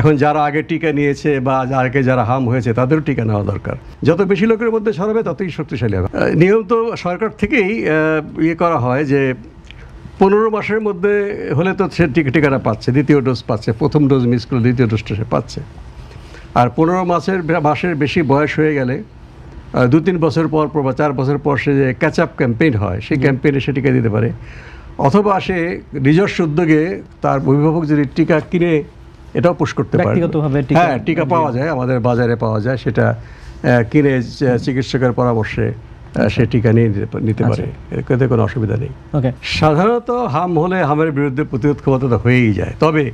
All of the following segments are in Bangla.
এখন যারা আগে টিকা নিয়েছে বা আগে যারা হাম হয়েছে তাদেরও টিকা নেওয়া দরকার। যত বেশি লোকের মধ্যে ছড়াবে ততই শক্তিশালী হবে। নিয়ম তো সরকার থেকেই ইয়ে করা হয় যে 15 মাসের মধ্যে হলে তো সে টিকাটা পাচ্ছে, দ্বিতীয় ডোজ পাচ্ছে, প্রথম ডোজ মিস করলে দ্বিতীয় ডোজটা সে পাচ্ছে। আর 15 মাসের বেশি বয়স হয়ে গেলে 2-3 বছর পর বা 4 বছর পর সে যে ক্যাচ আপ ক্যাম্পেইন হয়, সেই ক্যাম্পেইনে সে টিকা দিতে পারে। অথবা সে নিজস্ব উদ্যোগে তার অভিভাবক যদি টিকা কিনে এটাও পুশ করতে পারে। হ্যাঁ, টিকা পাওয়া যায়, আমাদের বাজারে পাওয়া যায়, সেটা কিনে চিকিৎসকের পরামর্শে সে টিকা নিতে পারে, এতে কোনো অসুবিধা নেই। সাধারণত হাম হলে হামের বিরুদ্ধে প্রতিরোধ ক্ষমতা তো হয়েই যায়। তবে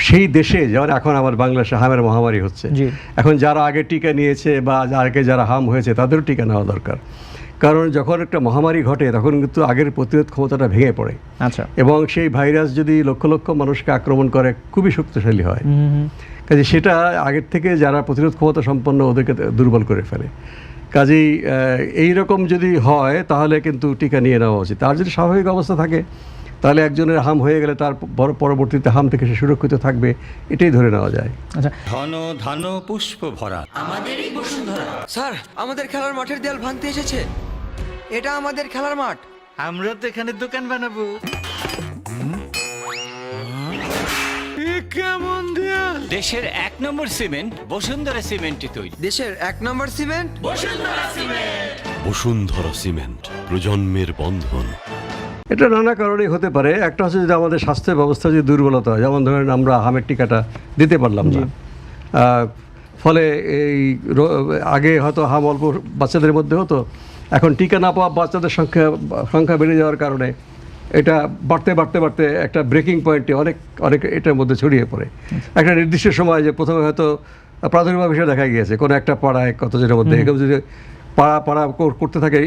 সেই দেশে যেমন এখন আমার বাংলাদেশে হামের মহামারী হচ্ছে, এখন যারা আগে টিকা নিয়েছে বা আগে যারা হাম হয়েছে তাদেরও টিকা নেওয়া দরকার। কারণ যখন একটা মহামারী ঘটে তখন কিন্তু আগের প্রতিরোধ ক্ষমতাটা ভেঙে পড়ে। আচ্ছা। এবং সেই ভাইরাস যদি লক্ষ লক্ষ মানুষকে আক্রমণ করে খুবই শক্তিশালী হয়। কাজে সেটা আগের থেকে যারা প্রতিরোধ ক্ষমতা সম্পন্ন ওদেরকে দুর্বল করে ফেলে। কাজেই এইরকম যদি হয় তাহলে কিন্তু টিকা নিয়ে নেওয়া উচিত। আর যদি স্বাভাবিক অবস্থা থাকে তাহলে একজনের হাম হয়ে গেলে তার পরবর্তীতে হাম থেকে সে সুরক্ষিত থাকবে, এটাই ধরে নেওয়া যায়। আচ্ছা, ঘন ধান পুষ্প ভরা আমাদেরই বসুন্ধরা। স্যার, আমাদের খেলার মাঠের দেয়াল ভাঙতে এসেছে। এটা আমাদের খেলার মাঠ। আমরা তো এখানে দোকান বানাবো। কেমন দেয়াল? দেশের 1 নম্বর সিমেন্ট বসুন্ধরা সিমেন্টই তৈরি। দেশের 1 নম্বর সিমেন্ট বসুন্ধরা সিমেন্ট, প্রজন্মের বন্ধন। এটা নানা কারণেই হতে পারে। একটা হচ্ছে যদি আমাদের স্বাস্থ্য ব্যবস্থা যদি দুর্বলতা হয়, যেমন ধরেন আমরা হামের টিকাটা দিতে পারলাম না, ফলে এই আগে হয়তো হাম অল্প বাচ্চাদের মধ্যে হতো, এখন টিকা না পাওয়া বাচ্চাদের সংখ্যা বেড়ে যাওয়ার কারণে এটা বাড়তে একটা ব্রেকিং পয়েন্টে অনেক এটার মধ্যে ছড়িয়ে পড়ে। একটা নির্দিষ্ট সময় যে প্রথমে হয়তো প্রাথমিকভাবে হিসেবে দেখা গিয়েছে কোনো একটা পাড়ায় কতজনের মধ্যে এরকম যদি পাড়া করতে থাকে,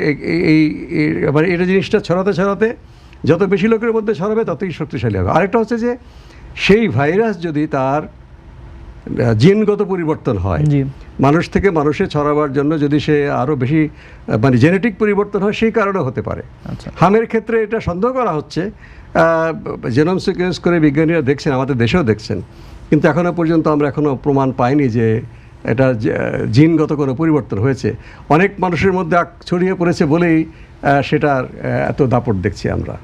মানে এটা জিনিসটা ছড়াতে যত বেশি লোকের মধ্যে ছড়াবে ততই শক্তিশালী হবে। আরেকটা হচ্ছে যে সেই ভাইরাস যদি তার জিনগত পরিবর্তন হয়, মানুষ থেকে মানুষে ছড়াবার জন্য যদি সে আরও বেশি মানে জেনেটিক পরিবর্তন হয়, সেই কারণে হতে পারে। হামের ক্ষেত্রে এটা সন্দেহ করা হচ্ছে, জেনোম সিকোয়েন্স করে বিজ্ঞানীরা দেখছেন, আমাদের দেশেও দেখছেন, কিন্তু এখনও পর্যন্ত আমরা প্রমাণ পাইনি যে এটা জিনগত কোনো পরিবর্তন হয়েছে। অনেক মানুষের মধ্যে ছড়িয়ে পড়েছে বলেই সেটার এত দাপট দেখছি আমরা।